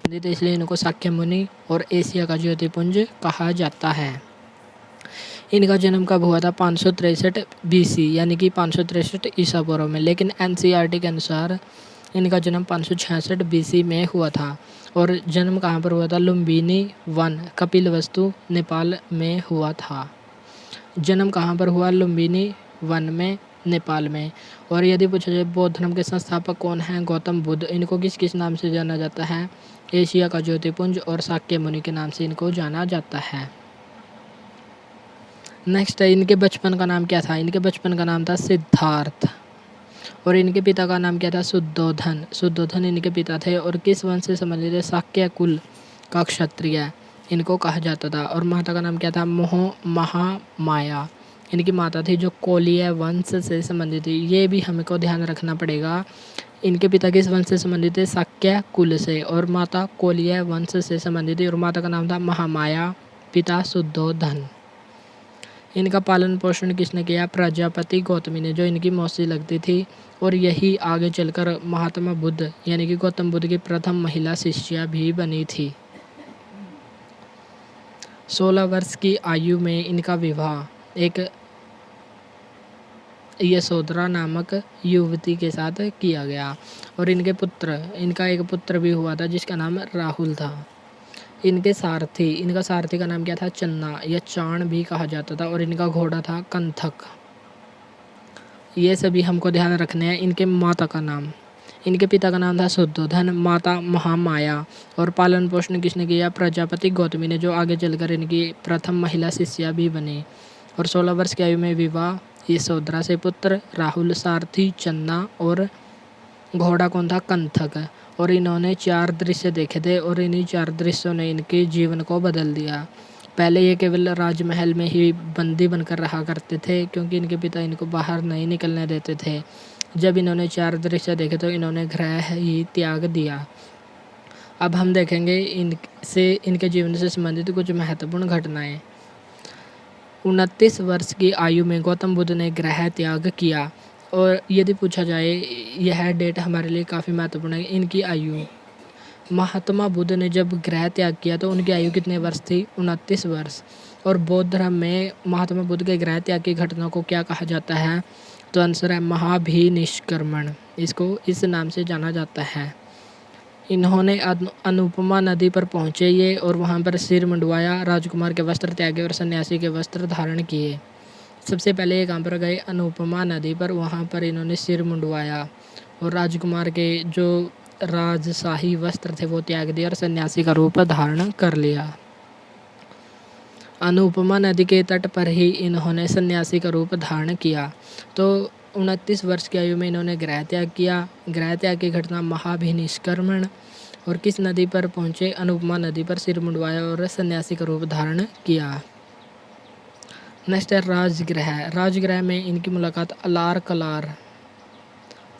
संबंधित, इसलिए इनको शाक्य मुनि और एशिया का ज्योतिपुंज कहा जाता है। इनका जन्म कब हुआ था? 563 BC यानी कि 563 ईसा पूर्व में, लेकिन NCERT के अनुसार इनका जन्म 566 BC में हुआ था। और जन्म कहाँ पर हुआ था? लुम्बिनी वन, कपिलवस्तु, नेपाल में हुआ था। जन्म कहाँ पर हुआ? लुम्बिनी वन में, नेपाल में। और यदि पूछा जाए बौद्ध धर्म के संस्थापक कौन हैं? गौतम बुद्ध। इनको किस किस नाम से जाना जाता है? एशिया का ज्योतिपुंज और शाक्य मुनि के नाम से इनको जाना जाता है। नेक्स्ट है, इनके बचपन का नाम क्या था? इनके बचपन का नाम था सिद्धार्थ। और इनके पिता का नाम क्या था? शुद्धोधन। शुद्धोधन इनके पिता थे। और किस वंश से संबंधित है? शाक्य कुल का क्षत्रिय इनको कहा जाता था। और माता का नाम क्या था? महामाया। इनकी माता थी जो कोलीय वंश से संबंधित थी। ये भी हमको ध्यान रखना पड़ेगा। इनके पिता किस वंश से संबंधित थे? शाक्य कुल से। और माता कोलीय वंश से संबंधित थी। और माता का नाम था महामाया, पिता शुद्धोधन। इनका पालन पोषण किसने किया? प्रजापति गौतमी ने, जो इनकी मौसी लगती थी। और यही आगे चलकर महात्मा बुद्ध यानी कि गौतम बुद्ध की प्रथम महिला शिष्या भी बनी थी। 16 वर्ष की आयु में इनका विवाह एक यशोधरा नामक युवती के साथ किया गया। और इनका एक पुत्र भी हुआ था जिसका नाम राहुल था। इनका सारथी का नाम क्या था? चन्ना या चाण भी कहा जाता था। और इनका घोड़ा था कंथक। ये सभी हमको ध्यान रखने हैं। इनके माता का नाम, इनके पिता का नाम था शुद्धोधन, माता महामाया। और पालन पोषण किसने किया? प्रजापति गौतमी ने, जो आगे चलकर इनकी प्रथम महिला शिष्या भी बनी। और 16 वर्ष की आयु में विवाह यशोधरा से, पुत्र राहुल, सारथी चन्ना और घोड़ा कौन था? कंथक। और इन्होंने 4 दृश्य देखे थे। और इन्हीं 4 दृश्यों ने इनके जीवन को बदल दिया। पहले ये केवल राजमहल में ही बंदी बनकर रहा करते थे, क्योंकि इनके पिता इनको बाहर नहीं निकलने देते थे। जब इन्होंने 4 दृश्य देखे तो इन्होंने गृह ही त्याग दिया। अब हम देखेंगे इनके जीवन से संबंधित कुछ महत्वपूर्ण घटनाएं। 29 वर्ष की आयु में गौतम बुद्ध ने गृह त्याग किया। और यदि पूछा जाए, यह डेट हमारे लिए काफ़ी महत्वपूर्ण है। इनकी आयु, महात्मा बुद्ध ने जब गृह त्याग किया तो उनकी आयु कितने वर्ष थी? 29 वर्ष। और बौद्ध धर्म में महात्मा बुद्ध के गृह त्याग की घटना को क्या कहा जाता है? तो आंसर है महाभिनिष्क्रमण। इसको इस नाम से जाना जाता है। इन्होंने अनुपमा नदी पर पहुँचे ये, और वहाँ पर सिर मुंडवाया, राजकुमार के वस्त्र त्यागे और सन्यासी के वस्त्र धारण किए। सबसे पहले ये कहाँ पर गए? अनुपमा नदी पर। वहाँ पर इन्होंने सिर मुंडवाया और राजकुमार के जो राजशाही वस्त्र थे वो त्याग दिया और सन्यासी का रूप धारण कर लिया। अनुपमा नदी के तट पर ही इन्होंने सन्यासी का रूप धारण किया। तो 29 वर्ष की आयु में इन्होंने गृह त्याग किया। गृह त्याग की घटना महाभिनिष्क्रमण। और किस नदी पर पहुँचे? अनुपमा नदी पर सिर मुंडवाया और सन्यासी का रूप धारण किया। नेक्स्ट है राजगृह। राजगृह में इनकी मुलाकात अलार कलार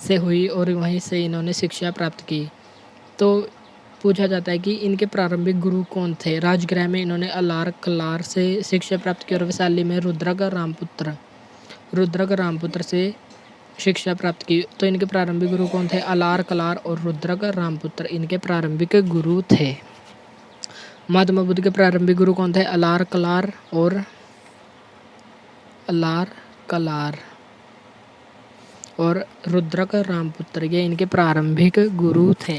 से हुई और वहीं से इन्होंने शिक्षा प्राप्त की। तो पूछा जाता है कि इनके प्रारंभिक गुरु कौन थे? राजगृह में इन्होंने अलार कलार से शिक्षा प्राप्त की और वैशाली में रुद्रक रामपुत्र से शिक्षा प्राप्त की। तो इनके प्रारंभिक गुरु कौन थे? अलार कलार और रुद्रक रामपुत्र इनके प्रारंभिक गुरु थे। महात्मा बुद्ध के प्रारंभिक गुरु कौन थे? अलार कलार और रुद्रक रामपुत्र, ये इनके प्रारंभिक गुरु थे।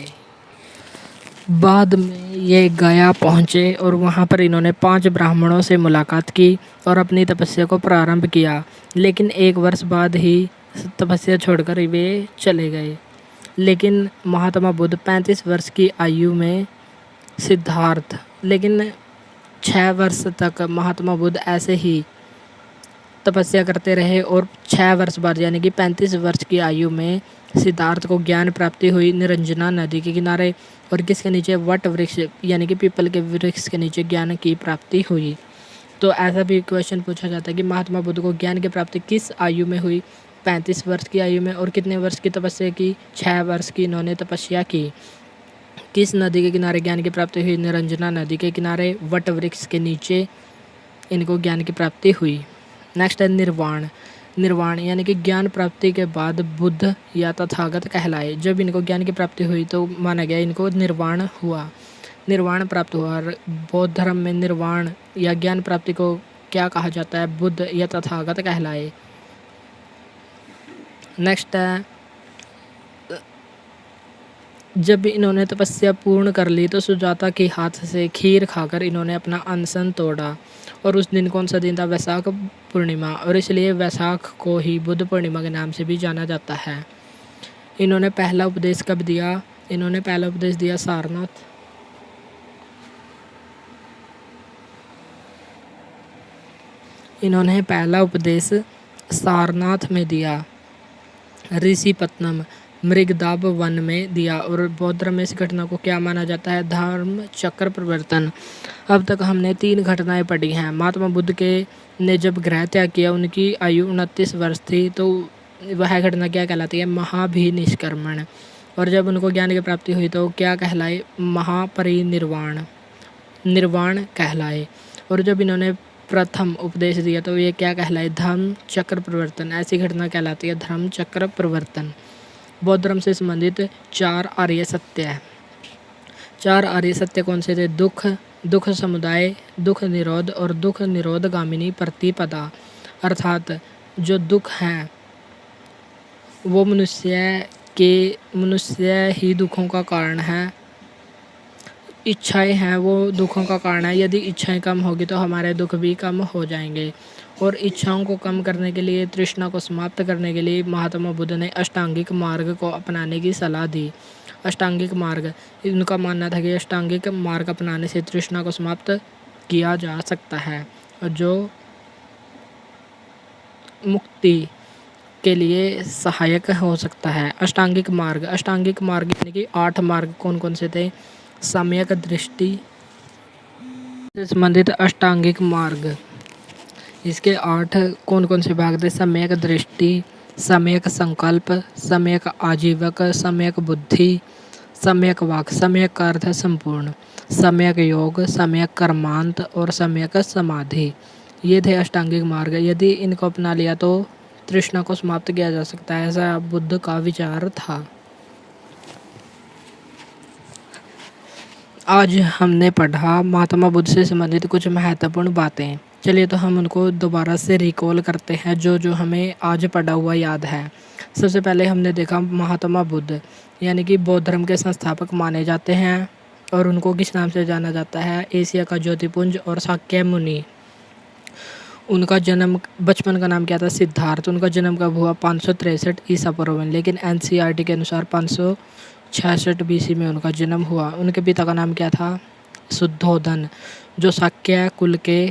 बाद में ये गया पहुँचे और वहाँ पर इन्होंने 5 ब्राह्मणों से मुलाकात की और अपनी तपस्या को प्रारंभ किया। लेकिन 1 वर्ष बाद ही तपस्या छोड़कर वे चले गए। लेकिन महात्मा बुद्ध 35 वर्ष की आयु में सिद्धार्थ, लेकिन 6 वर्ष तक महात्मा बुद्ध ऐसे ही तपस्या करते रहे। और 6 वर्ष बाद यानी कि 35 वर्ष की आयु में सिद्धार्थ को ज्ञान प्राप्ति हुई निरंजना नदी के किनारे। और किसके नीचे? वट वृक्ष यानी कि पीपल के वृक्ष के नीचे ज्ञान की प्राप्ति हुई। तो ऐसा भी क्वेश्चन पूछा जाता है कि महात्मा बुद्ध को ज्ञान की प्राप्ति किस आयु में हुई? 35 वर्ष की आयु में। और कितने वर्ष की तपस्या की? 6 वर्ष की इन्होंने तपस्या की। किस नदी के किनारे ज्ञान की प्राप्ति हुई? निरंजना नदी के किनारे वट वृक्ष के नीचे इनको ज्ञान की प्राप्ति हुई। नेक्स्ट है निर्वाण यानी कि ज्ञान प्राप्ति के बाद बुद्ध या तथागत कहलाए। जब इनको ज्ञान की प्राप्ति हुई तो माना गया इनको निर्वाण हुआ। निर्वाण प्राप्त हुआ। और बौद्ध धर्म में निर्वाण या ज्ञान प्राप्ति को क्या कहा जाता है? बुद्ध या तथागत कहलाए। नेक्स्ट है, जब इन्होंने तपस्या पूर्ण कर ली तो सुजाता के हाथ से खीर खाकर इन्होंने अपना अनशन तोड़ा। और उस दिन कौन सा दिन था? वैशाख पूर्णिमा, और इसलिए वैशाख को ही बुद्ध पूर्णिमा के नाम से भी जाना जाता है। इन्होंने पहला उपदेश कब दिया? इन्होंने पहला उपदेश दिया सारनाथ। इन्होंने पहला उपदेश सारनाथ में दिया, ऋषिपत्नम मृगदाब वन में दिया। और बौद्ध धर्म में इस घटना को क्या माना जाता है? धर्म चक्र परिवर्तन। अब तक हमने 3 घटनाएं पढ़ी हैं। महात्मा बुद्ध के ने जब गृह त्याग किया उनकी आयु 29 वर्ष थी, तो वह घटना क्या कहलाती है? महाभिनिष्क्रमण। और जब उनको ज्ञान की प्राप्ति हुई तो क्या कहलाए? महापरिनिर्वाण, निर्वाण कहलाए। और जब इन्होंने प्रथम उपदेश दिया तो ये क्या कहलाए? धर्म चक्र परिवर्तन। ऐसी घटना कहलाती है धर्म चक्र परिवर्तन। बौद्ध धर्म से संबंधित 4 आर्य सत्य है। 4 आर्य सत्य कौन से थे? दुख, दुख समुदाय, दुख निरोध और दुख निरोधगामिनी प्रतिपदा। अर्थात जो दुख हैं वो मनुष्य ही दुखों का कारण है। इच्छाएं हैं वो दुखों का कारण है। यदि इच्छाएं कम होगी तो हमारे दुख भी कम हो जाएंगे। और इच्छाओं को कम करने के लिए, तृष्णा को समाप्त करने के लिए महात्मा बुद्ध ने अष्टांगिक मार्ग को अपनाने की सलाह दी। अष्टांगिक मार्ग, इनका मानना था कि अष्टांगिक मार्ग अपनाने से तृष्णा को समाप्त किया जा सकता है, और जो मुक्ति के लिए सहायक हो सकता है। अष्टांगिक मार्ग, अष्टांगिक मार्ग यानी कि 8 मार्ग कौन कौन से थे? सम्यक दृष्टि से संबंधित अष्टांगिक मार्ग, इसके 8 कौन कौन से भाग थे? सम्यक दृष्टि, सम्यक संकल्प, सम्यक आजीवक, सम्यक बुद्धि, सम्यक वाक, सम्यक का अर्थ है संपूर्ण, सम्यक योग, सम्यक कर्मांत और सम्यक समाधि। ये थे अष्टांगिक मार्ग। यदि इनको अपना लिया तो तृष्णा को समाप्त किया जा सकता है, ऐसा बुद्ध का विचार था। आज हमने पढ़ा महात्मा बुद्ध से संबंधित कुछ महत्वपूर्ण बातें। चलिए तो हम उनको दोबारा से रिकॉल करते हैं जो जो हमें आज पढ़ा हुआ याद है। सबसे पहले हमने देखा महात्मा बुद्ध यानी कि बौद्ध धर्म के संस्थापक माने जाते हैं, और उनको किस नाम से जाना जाता है? एशिया का ज्योतिपुंज और शाक्य मुनि। उनका जन्म, बचपन का नाम क्या था? सिद्धार्थ। उनका जन्म कब हुआ? 563 ईसा पूर्व में, लेकिन एनसीईआरटी के अनुसार 566 बीसी में उनका जन्म हुआ। उनके पिता का नाम क्या था? शुद्धोधन, जो शाक्य कुल के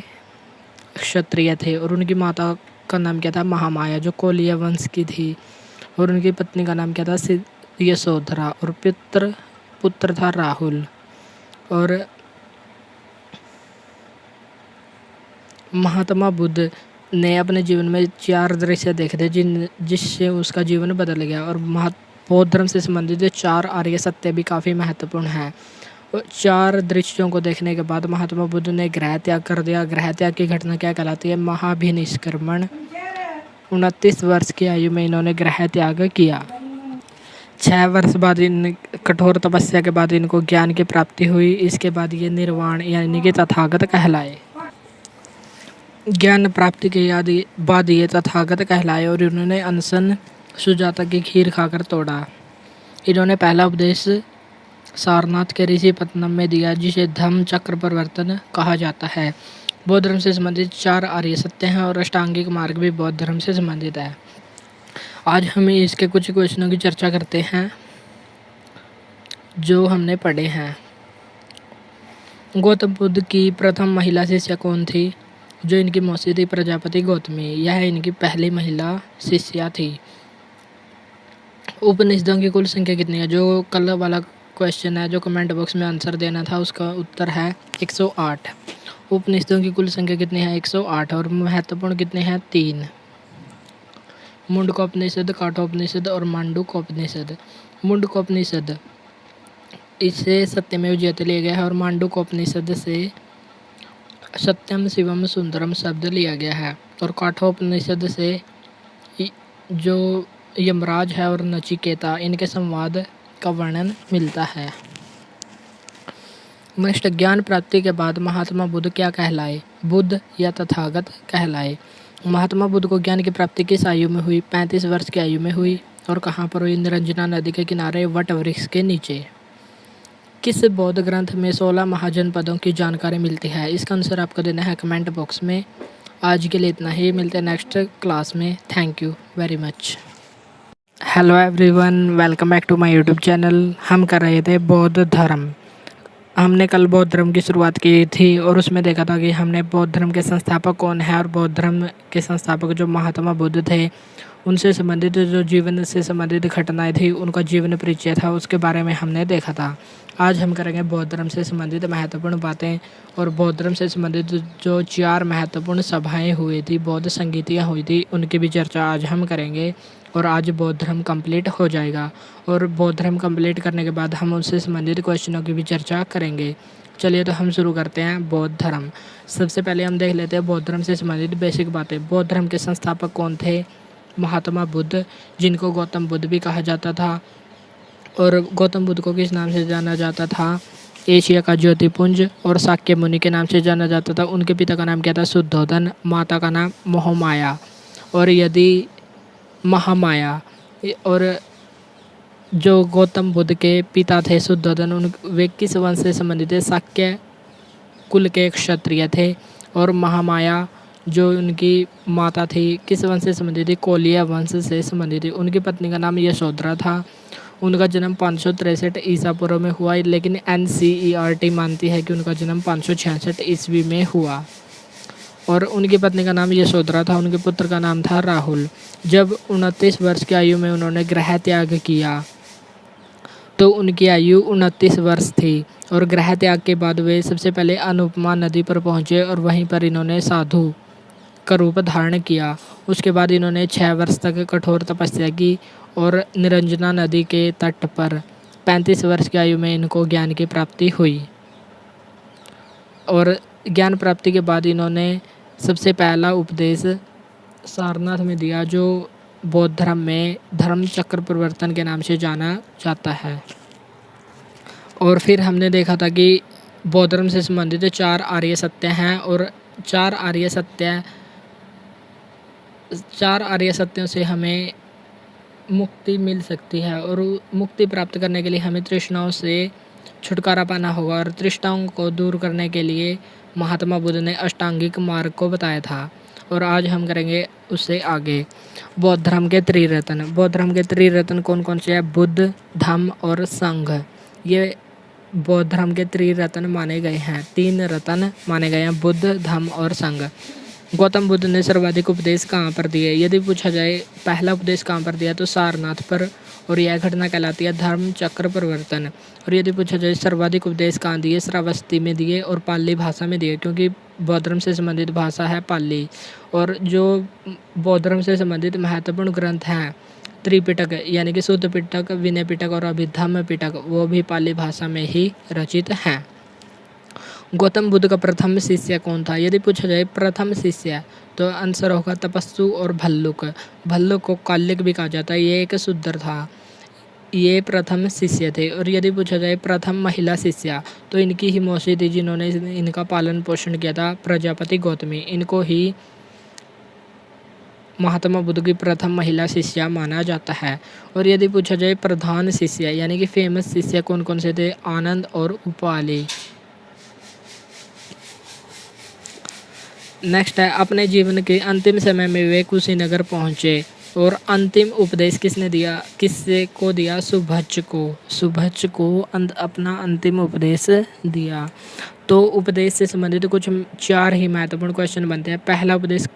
क्षत्रिय थे। और उनकी माता का नाम क्या था? महामाया, जो कोलिय वंश की थी। और उनकी पत्नी का नाम क्या था? यशोधरा। और पुत्र था राहुल। और महात्मा बुद्ध ने अपने जीवन में 4 दृश्य देखे थे जिससे उसका जीवन बदल गया। और बौद्ध धर्म से संबंधित 4 आर्य सत्य भी काफ़ी महत्वपूर्ण है। 4 दृश्यों को देखने के बाद महात्मा बुद्ध ने गृह त्याग कर दिया। गृह त्याग की घटना क्या कहलाती है? महाभिनिष्क्रमण। 29 वर्ष की आयु में इन्होंने गृह त्याग किया। 6 वर्ष बाद इन कठोर तपस्या के बाद इनको ज्ञान की प्राप्ति हुई। इसके बाद ये निर्वाण यानी कि तथागत कहलाए। ज्ञान प्राप्ति के बाद ये तथागत कहलाए। और इन्होंने अनशन सुजाता की खीर खाकर तोड़ा। इन्होंने पहला उपदेश सारनाथ के ऋषिपत्नम में दिया, जिसे धम्म चक्र परिवर्तन कहा जाता है। बौद्ध धर्म से संबंधित 4 आर्य सत्य हैं और अष्टांगिक मार्ग भी बौद्ध धर्म से संबंधित है। आज हम इसके कुछ क्वेश्चनों की चर्चा करते हैं जो हमने पढ़े हैं। गौतम बुद्ध की प्रथम महिला शिष्या कौन थी? जो इनकी मौसी थी प्रजापति गौतमी, यह इनकी पहली महिला शिष्या थी। उपनिषदों की कुल संख्या कितनी है? जो कल वाला क्वेश्चन है जो कमेंट बॉक्स में आंसर देना था, उसका उत्तर है 108। उपनिषदों की कुल संख्या कितनी है? 108। और महत्वपूर्ण कितने हैं? 3। मुंडकोपनिषद, काठोपनिषद और मांडूकोपनिषद। मुंडकोपनिषद इसे सत्यमेव जयते लिया गया है, और मांडूकोपनिषद से सत्यम शिवम सुंदरम शब्द लिया गया है। और काठोपनिषद से जो यमराज है और नचिकेता, इनके संवाद का वर्णन मिलता है। नेक्स्ट, ज्ञान प्राप्ति के बाद महात्मा बुद्ध क्या कहलाए? बुद्ध या तथागत कहलाए। महात्मा बुद्ध को ज्ञान की प्राप्ति किस आयु में हुई? 35 वर्ष की आयु में हुई। और कहाँ पर हुई? निरंजना नदी के किनारे वट वृक्ष के नीचे। किस बौद्ध ग्रंथ में 16 महाजनपदों की जानकारी मिलती है? इसका आंसर आपको देना है कमेंट बॉक्स में। आज के लिए इतना ही, मिलते हैं नेक्स्ट क्लास में। Thank you very much. Hello everyone, welcome back to my YouTube channel. हम कर रहे थे बौद्ध धर्म। हमने कल बौद्ध धर्म की शुरुआत की थी और उसमें देखा था कि हमने बौद्ध धर्म के संस्थापक कौन है और बौद्ध धर्म के संस्थापक जो महात्मा बुद्ध थे उनसे संबंधित जो जीवन से संबंधित घटनाएं थी उनका जीवन परिचय था, उसके बारे में हमने देखा था। आज हम करेंगे बौद्ध धर्म से संबंधित महत्वपूर्ण बातें और बौद्ध धर्म से संबंधित जो 4 महत्वपूर्ण सभाएं हुई थी, बौद्ध संगीतियाँ हुई थी, उनकी भी चर्चा आज हम करेंगे। और आज बौद्ध धर्म कंप्लीट हो जाएगा और बौद्ध धर्म कंप्लीट करने के बाद हम उससे संबंधित क्वेश्चनों की भी चर्चा करेंगे। चलिए तो हम शुरू करते हैं बौद्ध धर्म। सबसे पहले हम देख लेते हैं बौद्ध धर्म से संबंधित बेसिक बातें। बौद्ध धर्म के संस्थापक कौन थे? महात्मा बुद्ध, जिनको गौतम बुद्ध भी कहा जाता था। और गौतम बुद्ध को किस नाम से जाना जाता था? एशिया का ज्योतिपुंज और शाक्य मुनि के नाम से जाना जाता था। उनके पिता का नाम क्या था? शुद्धोधन। माता का नाम मोहमाया और यदि महामाया। और जो गौतम बुद्ध के पिता थे शुद्धोधन, उन वे किस वंश से संबंधित थे? शाक्य कुल के क्षत्रिय थे। और महामाया जो उनकी माता थी किस वंश से संबंधित थी? कोलिया वंश से संबंधित थी। उनकी पत्नी का नाम यशोधरा था। उनका जन्म 563 ईसा पूर्व में हुआ, लेकिन NCERT मानती है कि उनका जन्म 566 ईस्वी में हुआ। और उनकी पत्नी का नाम यशोधरा था। उनके पुत्र का नाम था राहुल। जब 29 वर्ष की आयु में उन्होंने गृह त्याग किया तो उनकी आयु 29 वर्ष थी। और गृह त्याग के बाद वे सबसे पहले अनुपमा नदी पर पहुँचे और वहीं पर इन्होंने साधु का रूप धारण किया। उसके बाद इन्होंने 6 वर्ष तक कठोर तपस्या की और निरंजना नदी के तट पर 35 वर्ष की आयु में इनको ज्ञान की प्राप्ति हुई। और ज्ञान प्राप्ति के बाद इन्होंने सबसे पहला उपदेश सारनाथ में दिया, जो बौद्ध धर्म में धर्म चक्र प्रवर्तन के नाम से जाना जाता है। और फिर हमने देखा था कि बौद्ध धर्म से संबंधित 4 आर्य सत्य हैं और 4 आर्य सत्यों से हमें मुक्ति मिल सकती है। और मुक्ति प्राप्त करने के लिए हमें तृष्णाओं से छुटकारा पाना होगा। और तृष्णाओं को दूर करने के लिए महात्मा बुद्ध ने अष्टांगिक मार्ग को बताया था। और आज हम करेंगे उससे आगे बौद्ध धर्म के त्रिरत्न। बौद्ध धर्म के त्रिरत्न कौन कौन से हैं? बुद्ध, धम्म और संघ। ये बौद्ध धर्म के त्रिरत्न माने गए हैं। 3 रत्न माने गए हैं, बुद्ध, धम्म और संघ। गौतम बुद्ध ने सर्वाधिक उपदेश कहाँ पर दिए? यदि पूछा जाए पहला उपदेश कहाँ पर दिया तो सारनाथ पर, और यह घटना कहलाती है धर्म चक्र प्रवर्तन। और यदि पूछा जाए सर्वाधिक उपदेश कहाँ दिए? श्रावस्ती में दिए और पाली भाषा में दिए, क्योंकि बौद्ध धर्म से संबंधित भाषा है पाली। और जो बौद्ध धर्म से संबंधित महत्वपूर्ण ग्रंथ हैं त्रिपिटक यानी कि शुद्ध पिटक, विनय पिटक और अभिधम्म पिटक, वो भी पाली भाषा में ही रचित हैं। गौतम बुद्ध का प्रथम शिष्य कौन था? यदि पूछा जाए प्रथम शिष्य तो आंसर होगा तपस्सु और भल्लुक। भल्लुक को काल्यक भी कहा जाता है, ये एक शूद्र था। ये प्रथम शिष्य थे। और यदि पूछा जाए प्रथम महिला शिष्य तो इनकी ही मौसी थी जिन्होंने इनका पालन पोषण किया था, प्रजापति गौतमी। इनको ही महात्मा बुद्ध की प्रथम महिला शिष्या माना जाता है। और यदि पूछा जाए प्रधान शिष्य यानी कि फेमस शिष्य कौन कौन से थे? आनंद और उपाली। नेक्स्ट है अपने जीवन के अंतिम समय में वे कुशीनगर पहुँचे और अंतिम उपदेश किसने दिया? किससे को दिया? सुभज्ज को। सुभज्ज को अपना अंतिम उपदेश दिया। तो उपदेश से संबंधित कुछ 4 ही महत्वपूर्ण क्वेश्चन बनते हैं। पहला उपदेश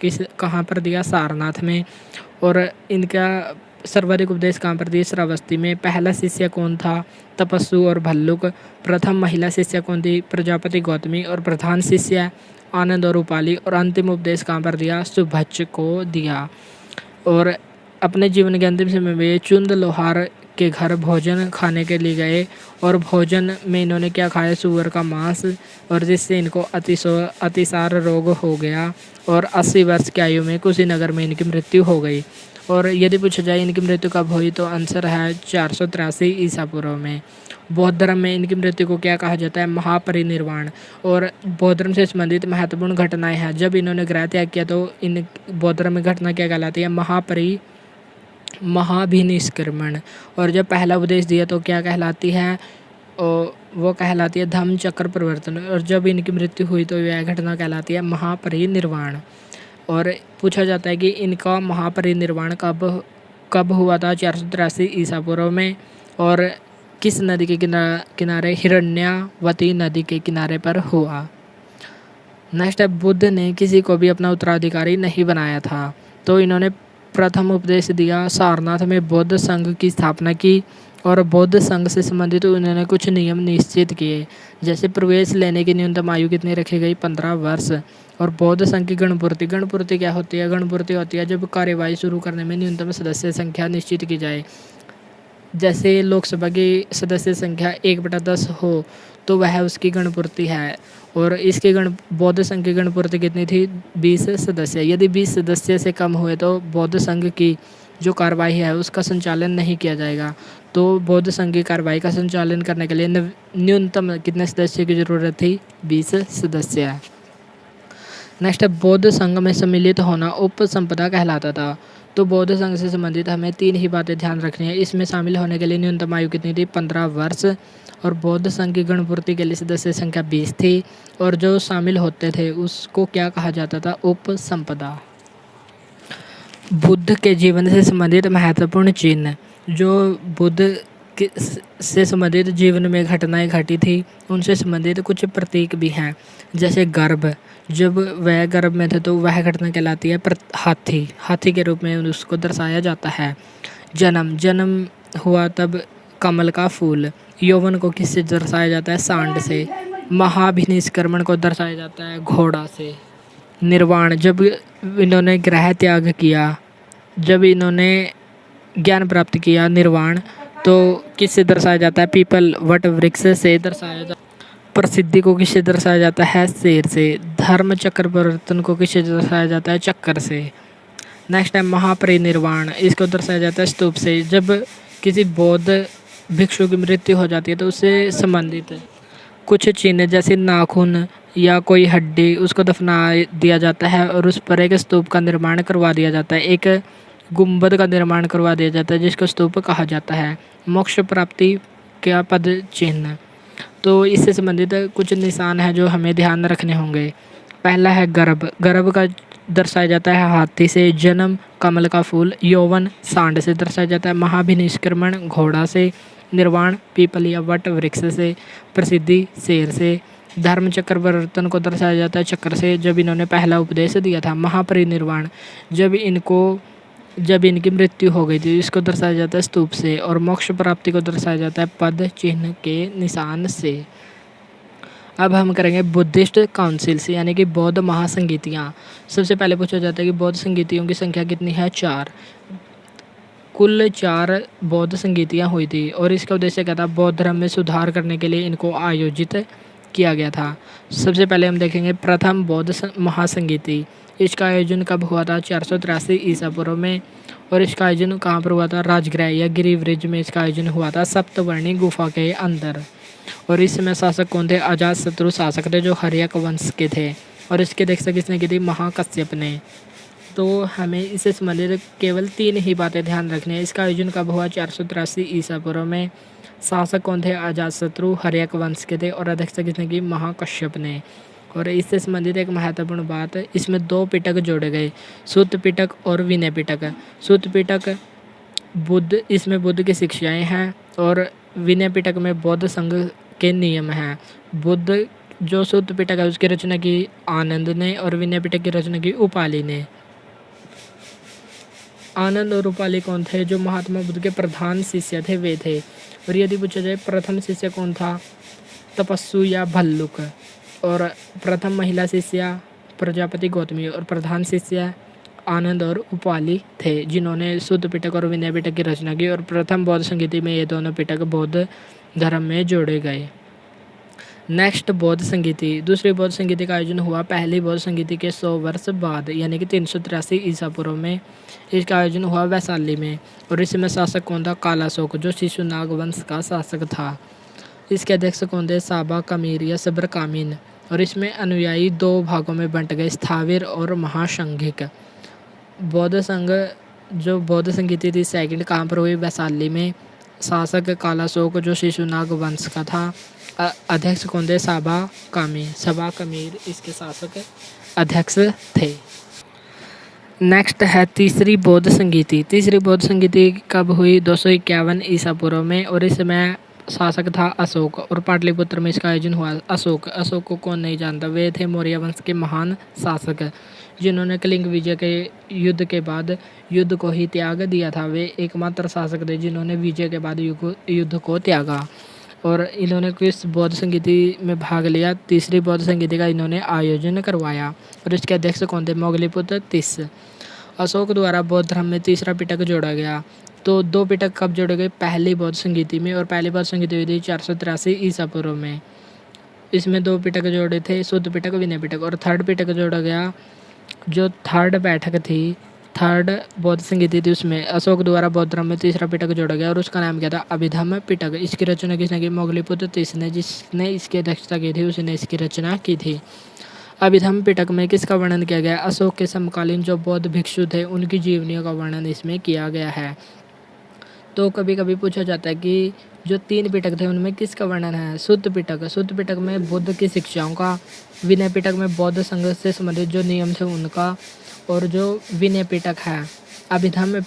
कहाँ पर दिया? सारनाथ में। और इनका सर्वाधिक उपदेश कहाँ पर दिया? श्रावस्ती में। पहला शिष्य कौन था? तपस्सु और भल्लुक। प्रथम महिला शिष्य कौन थी? प्रजापति गौतमी। और प्रधान शिष्य आनंद और उपाली। और अंतिम उपदेश कहाँ पर दिया? सुभज्ज को दिया। और अपने जीवन के अंतिम समय में चुंद लोहार के घर भोजन खाने के लिए गए और भोजन में इन्होंने क्या खाया? सूअर का मांस, और जिससे इनको अतिसार रोग हो गया और 80 वर्ष की आयु में कुशीनगर में इनकी मृत्यु हो गई। और यदि पूछा जाए इनकी मृत्यु कब हुई तो आंसर है 483 ईसा पूर्व में। बौद्ध धर्म में इनकी मृत्यु को क्या कहा जाता है? महापरिनिर्वाण। और बौद्ध धर्म से संबंधित महत्वपूर्ण घटनाएं हैं। जब इन्होंने गृह त्याग किया तो इन बौद्ध धर्म में घटना क्या कहलाती है? महाभिनिष्क्रमण। और जब पहला उपदेश दिया तो क्या कहलाती है? वो कहलाती है धम्म चक्र परिवर्तन। और जब इनकी मृत्यु हुई तो यह घटना कहलाती है महापरिनिर्वाण। और पूछा जाता है कि इनका महापरिनिर्वाण कब हुआ था? 483 ईसा पूर्व में। और किस नदी के किनारे? हिरण्यावती नदी के किनारे पर हुआ। नेक्स्ट है, बुद्ध ने किसी को भी अपना उत्तराधिकारी नहीं बनाया था। तो इन्होंने प्रथम उपदेश दिया, सारनाथ में बौद्ध संघ की स्थापना की और बौद्ध संघ से संबंधित उन्होंने कुछ नियम निश्चित किए। जैसे प्रवेश लेने की न्यूनतम आयु कितनी रखी गई? 15 वर्ष। और बौद्ध संघ की गणपूर्ति क्या होती है? गणपूर्ति होती है जब कार्यवाही शुरू करने में न्यूनतम सदस्य संख्या निश्चित की जाए। जैसे लोकसभा की सदस्य संख्या 1/10 हो तो वह उसकी गणपूर्ति है। और इसकी बौद्ध संघ की गणपूर्ति कितनी थी? 20 सदस्य। यदि 20 सदस्य से कम हुए तो बौद्ध संघ की जो कार्रवाई है उसका संचालन नहीं किया जाएगा। तो बौद्ध संघ की कार्रवाई का संचालन करने के लिए न्यूनतम कितने सदस्य की जरूरत थी? 20 सदस्य। नेक्स्ट है, बौद्ध संघ में सम्मिलित होना उपसंपदा कहलाता था। तो बौद्ध संघ से संबंधित हमें 3 ही बातें ध्यान रखनी है। इसमें शामिल होने के लिए न्यूनतम आयु कितनी थी? 15 वर्ष। और बौद्ध संघ की गणपूर्ति के लिए सदस्य संख्या 20 थी। और जो शामिल होते थे उसको क्या कहा जाता था? उपसंपदा। बुद्ध के जीवन से संबंधित महत्वपूर्ण चिन्ह। जो बुद्ध से संबंधित जीवन में घटनाएं घटी थी उनसे संबंधित कुछ प्रतीक भी हैं। जैसे गर्भ, जब वह गर्भ में थे तो वह घटना कहलाती है हाथी के रूप में उसको दर्शाया जाता है। जन्म हुआ तब कमल का फूल। यौवन को किससे दर्शाया जाता है? सांड से। महाभिनिष्क्रमण को दर्शाया जाता है घोड़ा से। निर्वाण, जब इन्होंने गृह त्याग किया, जब इन्होंने ज्ञान प्राप्त किया, निर्वाण, तो किससे दर्शाया जाता है? पीपल वट वृक्ष से दर्शाया जाता है। प्रसिद्धि को किससे दर्शाया जाता है? शेर से। धर्म चक्र परिवर्तन को किससे दर्शाया जाता है? चक्र से। नेक्स्ट है महापरिनिर्वाण, इसको दर्शाया जाता है स्तूप से। जब किसी बौद्ध भिक्षु की मृत्यु हो जाती है तो उससे संबंधित कुछ चिन्ह जैसे नाखून या कोई हड्डी उसको दफना दिया जाता है और उस पर एक स्तूप का निर्माण करवा दिया जाता है। एक गुंबद का निर्माण करवा दिया जाता है जिसको स्तूप कहा जाता है। मोक्ष प्राप्ति का पद चिन्ह, तो इससे संबंधित कुछ निशान है जो हमें ध्यान रखने होंगे। पहला है गर्भ का दर्शाया जाता है हाथी से। जन्म कमल का फूल। यौवन सांड से दर्शाया जाता है। महाभिनिष्क्रमण घोड़ा से। निर्वाण पीपल या वट वृक्ष से। प्रसिद्धि शेर से। धर्म चक्र परिवर्तन को दर्शाया जाता है चक्र से। जब इन्होंने पहला उपदेश दिया था। महापरिनिर्वाण, जब इनकी मृत्यु हो गई थी इसको दर्शाया जाता है स्तूप से। और मोक्ष प्राप्ति को दर्शाया जाता है पद चिन्ह के निशान से। अब हम करेंगे बुद्धिस्ट काउंसिल्स यानी कि बौद्ध महासंगीतियाँ। सबसे पहले पूछा जाता है कि बौद्ध संगीतियों की संख्या कितनी है? 4। कुल 4 बौद्ध संगीतियाँ हुई थी और इसका उद्देश्य क्या था? बौद्ध धर्म में सुधार करने के लिए इनको आयोजित किया गया था। सबसे पहले हम देखेंगे प्रथम बौद्ध महासंगीति। इसका आयोजन कब हुआ था? 483 ईसा पूर्व में। और इसका आयोजन कहाँ पर हुआ था? राजगृह या गिरिव्रज में इसका आयोजन हुआ था, सप्तवर्णी गुफा के अंदर। और इस समय शासक कौन थे? अजातशत्रु शासक थे जो हर्यक वंश के थे। और इसकी अध्यक्षता किसने की थी? महाकश्यप ने। तो हमें इससे संबंधित केवल 3 ही बातें ध्यान रखनी है। इसका आयोजन कब हुआ? 483 ईसा पूर्व में। शासक कौन थे? अजातशत्रु हर्यक वंश के थे। और अध्यक्षता किसने की? महाकश्यप ने। और इससे संबंधित एक महत्वपूर्ण बात, इसमें 2 पिटक जोड़े गए, सुत्त पिटक और विनय पिटक। सुत्त पिटक इसमें बुद्ध की शिक्षाएं हैं और विनय पिटक में बौद्ध संघ के नियम हैं। जो सुत्त पिटक है उसकी रचना की आनंद ने और विनय पिटक की रचना की उपाली ने। आनंद और उपाली कौन थे? जो महात्मा बुद्ध के प्रधान शिष्य थे वे थे। और यदि पूछा जाए प्रथम शिष्य कौन था? तपस्सु या भल्लुक। और प्रथम महिला शिष्य प्रजापति गौतमी और प्रधान शिष्य आनंद और उपाली थे जिन्होंने शुद्ध पिटक और विनय पिटक की रचना की। और प्रथम बौद्ध संगीति में ये दोनों पिटक बौद्ध धर्म में जोड़े गए। नेक्स्ट बौद्ध संगीति। दूसरी बौद्ध संगीति का आयोजन हुआ पहली बौद्ध संगीति के 100 वर्ष बाद यानी कि 383 ईसा पूर्व में। इसका आयोजन हुआ वैशाली में और इसमें शासक कौन था? कालाशोक, जो शिशुनाग वंश का शासक था। इसके अध्यक्ष कौन थे? साबा कामिर या सब्र कामिन। और इसमें अनुयायी 2 भागों में बंट गए, स्थाविर और महासंघिक। बौद्ध संघ जो बौद्ध संगीति थी सेकंड कहाँ पर हुई? वैशाली में। शासक कालाशोक जो शिशुनाग वंश का था। अध्यक्ष कौन थे? सभा कामिर इसके शासक अध्यक्ष थे। नेक्स्ट है तीसरी बौद्ध संगीति। तीसरी बौद्ध संगीति कब हुई? 251 ईसा पूर्व में और इसमें शासक था अशोक और पाटलिपुत्र में इसका आयोजन हुआ। अशोक को कौन नहीं जानता? वे थे मौर्य वंश के महान शासक जिन्होंने कलिंग विजय के युद्ध के बाद युद्ध को ही त्याग दिया था। वे एकमात्र शासक थे जिन्होंने विजय के बाद युद्ध को त्यागा और इन्होंने किस बौद्ध संगीति में भाग लिया? तीसरी बौद्ध संगीति का इन्होंने आयोजन करवाया और इसके अध्यक्ष कौन थे? मोगलीपुत्र तीस। अशोक द्वारा बौद्ध धर्म में तीसरा पिटक जोड़ा गया। तो 2 पिटक कब जोड़े गए? पहली बौद्ध संगीति में और पहली बौद्ध संगीति हुई थी 483 ईसा पूर्व में। इसमें 2 पिटक जोड़े थे, शुद्ध पिटक, विनय पिटक। और थर्ड पिटक जोड़ा गया जो थर्ड बैठक थी, थर्ड बौद्ध संगीति थी, उसमें अशोक द्वारा बौद्ध धर्म में तीसरा पिटक जोड़ा गया और उसका नाम क्या था? अभिधम्म पिटक। इसकी रचना किसने की? मोगलीपुत्र तीस ने। जिसने इसकी अध्यक्षता की थी उसने इसकी रचना की थी। अभिधम्म पिटक में किसका वर्णन किया गया? अशोक के समकालीन जो बौद्ध भिक्षु थे उनकी जीवनियों का वर्णन इसमें किया गया है। तो कभी कभी पूछा जाता है कि जो 3 पिटक थे उनमें किसका वर्णन है? शुद्ध पिटक में बुद्ध की शिक्षाओं का, विनय पिटक में बौद्ध संघ से संबंधित जो नियम थे उनका, और जो विनय पिटक है अभिधम्म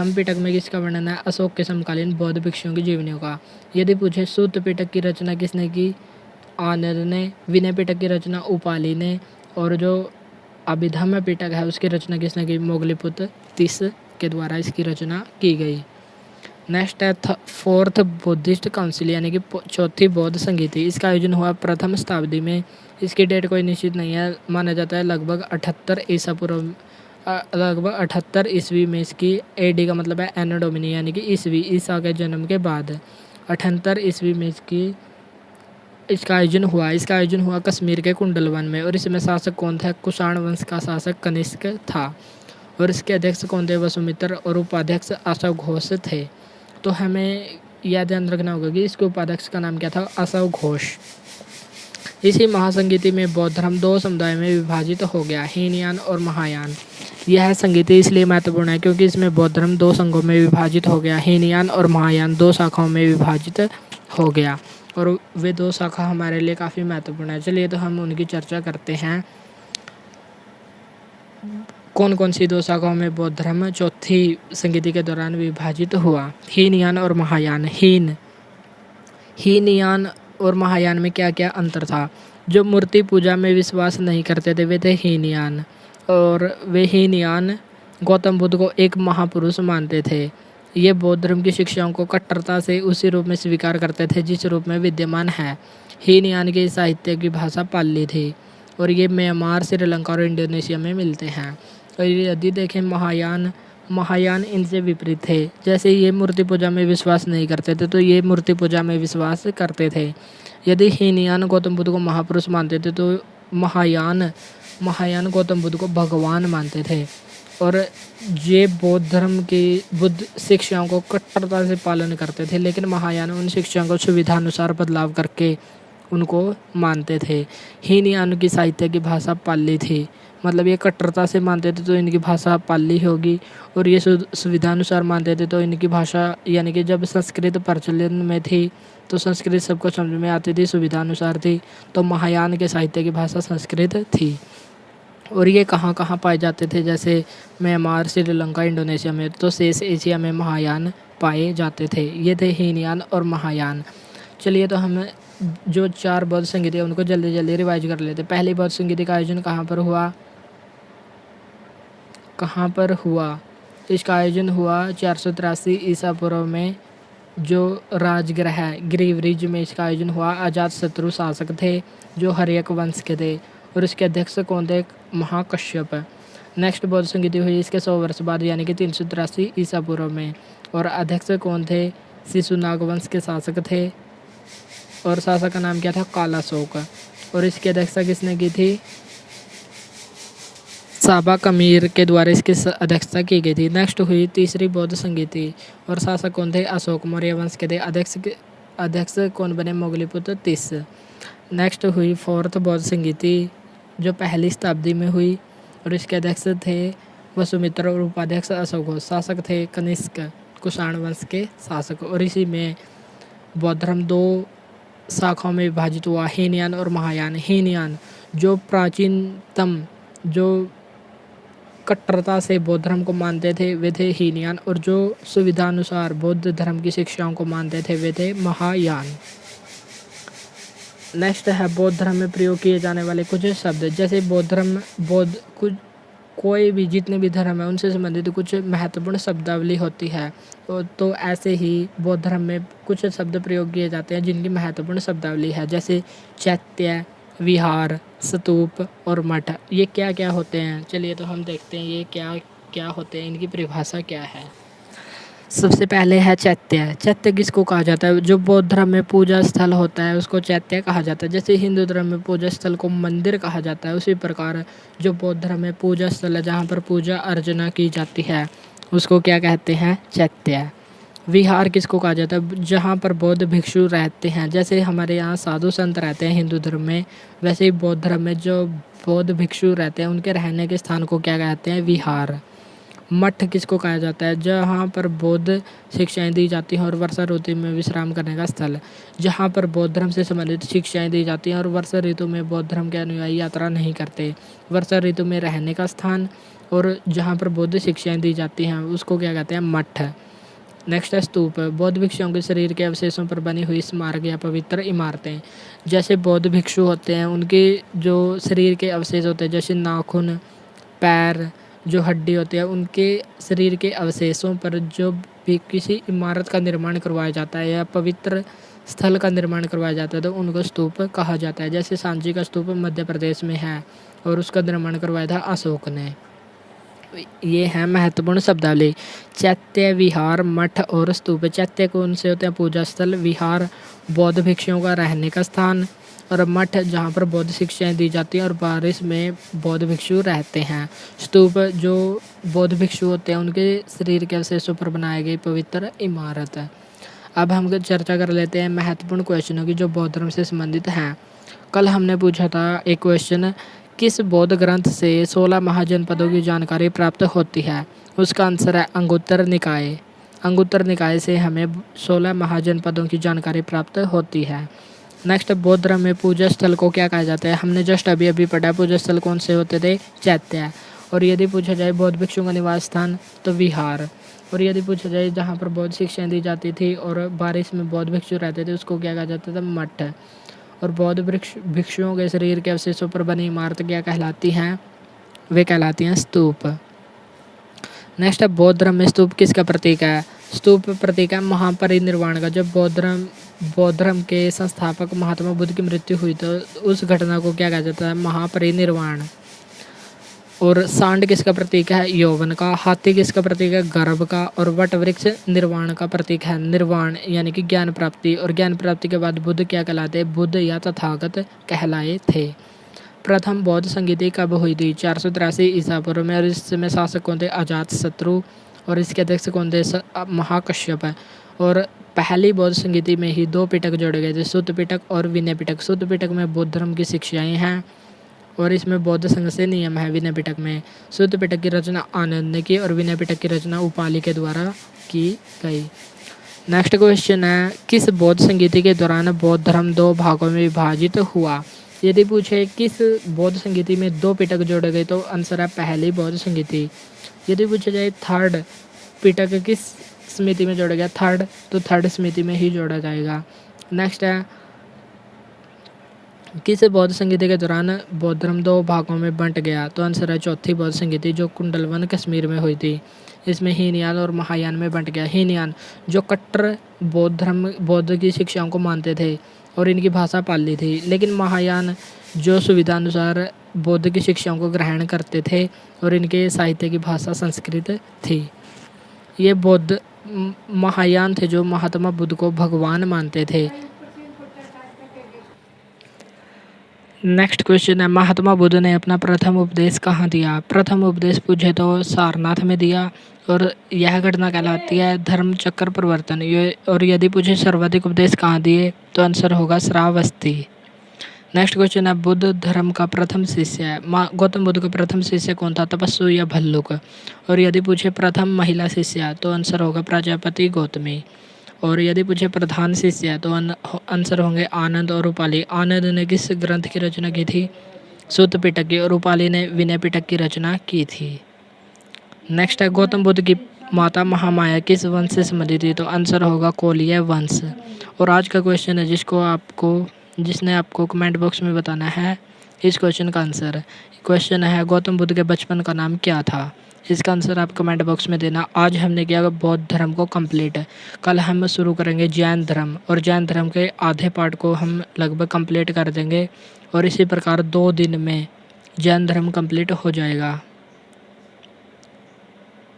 पिटक में किसका वर्णन है? अशोक के समकालीन बौद्ध भिक्षुओं की जीवनियों का। यदि पूछे शुद्ध पिटक की रचना किसने की? आनंद ने। विनय पिटक की रचना उपाली ने और जो अभिधम्म पिटक है उसकी रचना किसने की? मोगलीपुत्र तीस के द्वारा इसकी रचना की गई। नेक्स्ट है फोर्थ बुद्धिस्ट काउंसिल यानी कि चौथी बौद्ध संगीति। इसका आयोजन हुआ प्रथम शताब्दी में। इसकी डेट कोई निश्चित नहीं है, माना जाता है लगभग 78 ईसा पूर्व, लगभग 78 ईस्वी में इसकी। एडी का मतलब है एनो डोमिनी यानी कि ईस्वी, ईसा के जन्म के बाद 78 ईस्वी में इसका आयोजन हुआ कश्मीर के कुंडलवन में और इसमें शासक कौन था? कुषाण वंश का शासक कनिष्क था और इसके अध्यक्ष कौन थे? वसुमित्र और उपाध्यक्ष अशव घोष थे। तो हमें यह ध्यान रखना होगा कि इसके उपाध्यक्ष का नाम क्या था? अशव घोष। इसी महासंगीति में बौद्ध धर्म 2 समुदायों में विभाजित हो गया, हीनयान और महायान। यह संगीति इसलिए महत्वपूर्ण है क्योंकि इसमें बौद्ध धर्म 2 संघों में विभाजित हो गया, हीनयान और महायान 2 शाखाओं में विभाजित हो गया और वे 2 शाखा हमारे लिए काफ़ी महत्वपूर्ण है। चलिए तो हम उनकी चर्चा करते हैं। कौन कौन सी 2 शाखाओं में बौद्ध धर्म चौथी संगीति के दौरान विभाजित हुआ? हीनयान और महायान। हीनयान और महायान में क्या क्या अंतर था? जो मूर्ति पूजा में विश्वास नहीं करते थे वे थे हीनयान और वे हीनयान गौतम बुद्ध को एक महापुरुष मानते थे। ये बौद्ध धर्म की शिक्षाओं को कट्टरता से उसी रूप में स्वीकार करते थे जिस रूप में विद्यमान है। हीनयान के साहित्य की भाषा पाली थी और ये म्यांमार, श्रीलंका और इंडोनेशिया में मिलते हैं। और यदि देखें महायान इनसे विपरीत थे। जैसे ये मूर्ति पूजा में विश्वास नहीं करते थे तो ये मूर्ति पूजा में विश्वास करते थे। यदि हीनयान गौतम बुद्ध को महापुरुष मानते थे तो महायान गौतम बुद्ध को भगवान मानते थे। और ये बौद्ध धर्म की बुद्ध शिक्षाओं को कट्टरता से पालन करते थे, लेकिन महायान उन शिक्षाओं को सुविधानुसार बदलाव करके उनको मानते थे। हीनयान की साहित्य की भाषा पाली थी, मतलब ये कट्टरता से मानते थे तो इनकी भाषा पाली होगी और ये सुविधानुसार मानते थे तो इनकी भाषा, यानी कि जब संस्कृत प्रचलन में थी तो संस्कृत सबको समझ में आती थी, सुविधानुसार थी, तो महायान के साहित्य की भाषा संस्कृत थी। और ये कहाँ कहाँ पाए जाते थे? जैसे म्यांमार, श्रीलंका, इंडोनेशिया में। तो शेष एशिया में महायान पाए जाते थे। ये थे हीनयान और महायान। चलिए तो हम जो 4 बौद्ध संगीति है उनको जल्दी जल्दी रिवाइज कर लेते। पहली बौद्ध संगीति का आयोजन कहाँ पर हुआ? इसका आयोजन हुआ 483 ईसा पूर्व में, जो राजगृह गिरिव्रिज में इसका आयोजन हुआ। अजातशत्रु शासक थे जो हर्यक वंश के थे और इसके अध्यक्ष कौन थे? महाकश्यप। नेक्स्ट बौद्ध संगीति हुई इसके 100 वर्ष बाद यानी कि 383 ईसा पूर्व में और अध्यक्ष कौन थे? शिशुनाग वंश के शासक थे और शासक का नाम क्या था, कालाशोक। और इसकी अध्यक्षता किसने की थी, साबा कमीर के द्वारा इसकी अध्यक्षता की गई थी। नेक्स्ट हुई तीसरी बौद्ध संगीति और शासक कौन थे, अशोक मौर्य वंश के थे। अध्यक्ष कौन बने, मोगलीपुत्र तीस। नेक्स्ट हुई फोर्थ बौद्ध संगीति जो पहली शताब्दी में हुई और इसके अध्यक्ष थे वसुमित्र और उपाध्यक्ष अशोक। शासक थे कनिष्क, कुषाण वंश के शासक। और इसी में बौद्ध धर्म दो शाखाओं में विभाजित हुआ, हीनयान और महायान। हीनयान जो प्राचीनतम, जो कट्टरता से बौद्ध धर्म को मानते थे वे थे हीनयान, और जो सुविधानुसार बौद्ध धर्म की शिक्षाओं को मानते थे वे थे महायान। नेक्स्ट है बौद्ध धर्म में प्रयोग किए जाने वाले कुछ शब्द। जैसे कोई भी जितने भी धर्म है उनसे संबंधित कुछ महत्वपूर्ण शब्दावली होती है, तो ऐसे ही बौद्ध धर्म में कुछ शब्द प्रयोग किए जाते हैं जिनकी महत्वपूर्ण शब्दावली है। जैसे चैत्य, विहार, स्तूप और मठ। ये क्या क्या होते हैं, चलिए तो हम देखते हैं ये क्या क्या होते हैं, इनकी परिभाषा क्या है। सबसे पहले है चैत्य। चैत्य किसको कहा जाता है, जो बौद्ध धर्म में पूजा स्थल होता है उसको चैत्य कहा जाता है। जैसे हिंदू धर्म में पूजा स्थल को मंदिर कहा जाता है, उसी प्रकार जो बौद्ध धर्म में पूजा स्थल है जहाँ पर पूजा अर्चना की जाती है उसको क्या कहते हैं, चैत्य। विहार किसको कहा जाता है, जहाँ पर बौद्ध भिक्षु रहते हैं। जैसे हमारे यहाँ साधु संत रहते हैं हिंदू धर्म में, वैसे ही बौद्ध धर्म में जो बौद्ध भिक्षु रहते हैं उनके रहने के स्थान को क्या कहते हैं, विहार। मठ किसको कहा जाता है, जहाँ पर बौद्ध शिक्षाएं दी जाती हैं और वर्षा ऋतु में विश्राम करने का स्थल। जहाँ पर बौद्ध धर्म से संबंधित शिक्षाएं दी जाती हैं और वर्षा ऋतु में बौद्ध धर्म के अनुयायी यात्रा नहीं करते। वर्षा ऋतु में रहने का स्थान और जहाँ पर बौद्ध शिक्षाएं दी जाती हैं उसको क्या कहते हैं, मठ। नेक्स्ट है स्तूप। बौद्ध भिक्षुओं के शरीर के अवशेषों पर बनी हुई स्मारक या पवित्र इमारतें। जैसे बौद्ध भिक्षु होते हैं उनके जो शरीर के अवशेष होते हैं, जैसे नाखून, पैर, जो हड्डी होती है, उनके शरीर के अवशेषों पर जो भी किसी इमारत का निर्माण करवाया जाता है या पवित्र स्थल का निर्माण करवाया जाता है तो उनको स्तूप कहा जाता है। जैसे सांची का स्तूप मध्य प्रदेश में है और उसका निर्माण करवाया था अशोक ने। ये है महत्वपूर्ण शब्दावली, चैत्य, विहार, मठ और स्तूप। चैत्य कौन से होते हैं, पूजा स्थल। विहार बौद्ध भिक्षुओं का रहने का स्थान। और मठ जहाँ पर बौद्ध शिक्षाएं दी जाती हैं और बारिश में बौद्ध भिक्षु रहते हैं। स्तूप जो बौद्ध भिक्षु होते हैं उनके शरीर के अवशेषों पर बनाई गई पवित्र इमारत है। अब हम चर्चा कर लेते हैं महत्वपूर्ण क्वेश्चनों की जो बौद्ध धर्म से संबंधित हैं। कल हमने पूछा था एक क्वेश्चन, किस बौद्ध ग्रंथ से 16 महाजनपदों की जानकारी प्राप्त होती है। उसका आंसर है अंगुत्तर निकाय। अंगुत्तर निकाय से हमें 16 महाजनपदों की जानकारी प्राप्त होती है। नेक्स्ट, बौद्ध धर्म में पूजा स्थल को क्या कहा जाता है। हमने जस्ट अभी पढ़ा, पूजा स्थल कौन से होते थे, चैत्य। और यदि पूछा जाए बौद्ध भिक्षुओं का निवास स्थान तो विहार। और यदि पूछा जाए जहाँ पर बौद्ध शिक्षाएं दी जाती थी और बारिश में बौद्ध भिक्षु रहते थे उसको क्या कहा जाता था, मठ। और बौद्ध भिक्षुओं के शरीर के अवशेषों पर बनी इमारत क्या कहलाती हैं, वे कहलाती हैं स्तूप। नेक्स्ट है बौद्ध धर्म में स्तूप किसका प्रतीक है। स्तूप प्रतीक है महापरिनिर्वाण का। जब बौद्ध धर्म के संस्थापक महात्मा बुद्ध की मृत्यु हुई तो उस घटना को क्या कहा जाता है, महापरिनिर्वाण। और सांड किसका प्रतीक है, यौवन का। हाथी किसका प्रतीक है, गर्भ का। और वट वृक्ष निर्वाण का प्रतीक है, निर्वाण यानी कि ज्ञान प्राप्ति। और ज्ञान प्राप्ति के बाद बुद्ध क्या कहलाते, बुद्ध या तथागत कहलाए थे। प्रथम बौद्ध संगीति कब हुई थी, 483 ईसा पूर्व में। और इस समय शासक कौन थे, अजात शत्रु। और इसके अध्यक्ष कौन थे, महाकश्यप है। और पहली बौद्ध संगीति में ही 2 पिटक जोड़े गए थे, सुत्त पिटक और विनय पिटक। सुत्त पिटक में बौद्ध धर्म की शिक्षाएं हैं और इसमें बौद्ध संघ से नियम है। विनय पिटक में सुत्त पिटक की रचना आनंद ने की और विनय पिटक की रचना उपाली के द्वारा की गई। नेक्स्ट क्वेश्चन है, किस बौद्ध संगीति के दौरान बौद्ध धर्म 2 भागों में विभाजित हुआ। यदि पूछे किस बौद्ध संगीति में 2 पिटक जोड़े गए तो आंसर है पहली बौद्ध संगीति। यदि पूछा जाए थर्ड पिटक किस स्मृति में जोड़ा गया, थर्ड, तो थर्ड स्मृति में ही जोड़ा जाएगा। नेक्स्ट है, किस बौद्ध संगीति के दौरान बौद्ध धर्म 2 भागों में बंट गया, तो आंसर है चौथी बौद्ध संगीति जो कुंडलवन कश्मीर में हुई थी। इसमें हीनयान और महायान में बंट गया। हीनयान जो कट्टर बौद्ध की शिक्षाओं को मानते थे और इनकी भाषा पाली थी, लेकिन महायान जो सुविधा अनुसार बौद्ध की शिक्षाओं को ग्रहण करते थे और इनके साहित्य की भाषा संस्कृत थी। ये बौद्ध महायान थे जो महात्मा बुद्ध को भगवान मानते थे। नेक्स्ट क्वेश्चन है, महात्मा बुद्ध ने अपना प्रथम उपदेश कहाँ दिया? प्रथम उपदेश पूछे तो सारनाथ में दिया, और यह घटना कहलाती है धर्म चक्र परिवर्तन। ये और यदि पूछे सर्वाधिक उपदेश कहाँ दिए तो आंसर होगा श्रावस्ती। नेक्स्ट क्वेश्चन है, बुद्ध धर्म का प्रथम शिष्य है। गौतम बुद्ध का प्रथम शिष्य कौन था? तपस्वी या भल्लुक। और यदि पूछे प्रथम महिला शिष्य तो आंसर होगा प्रजापति गौतमी। और यदि पूछे प्रधान शिष्य तो आंसर होंगे आनंद और रूपाली। आनंद ने किस ग्रंथ की रचना की थी? सूत्र पिटक की। और रूपाली ने विनय पिटक की रचना की थी। नेक्स्ट है, गौतम बुद्ध की माता महामाया किस वंश से संबंधित थी? तो आंसर होगा कोलिय वंश। और आज का क्वेश्चन है जिसने आपको कमेंट बॉक्स में बताना है इस क्वेश्चन का आंसर। क्वेश्चन है, गौतम बुद्ध के बचपन का नाम क्या था? इसका आंसर आप कमेंट बॉक्स में देना। आज हमने किया बौद्ध धर्म को कंप्लीट। कल हम शुरू करेंगे जैन धर्म, और जैन धर्म के आधे पार्ट को हम लगभग कंप्लीट कर देंगे, और इसी प्रकार 2 दिन में जैन धर्म कंप्लीट हो जाएगा।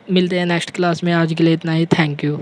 मिलते हैं नेक्स्ट क्लास में। आज के लिए इतना ही। Thank you.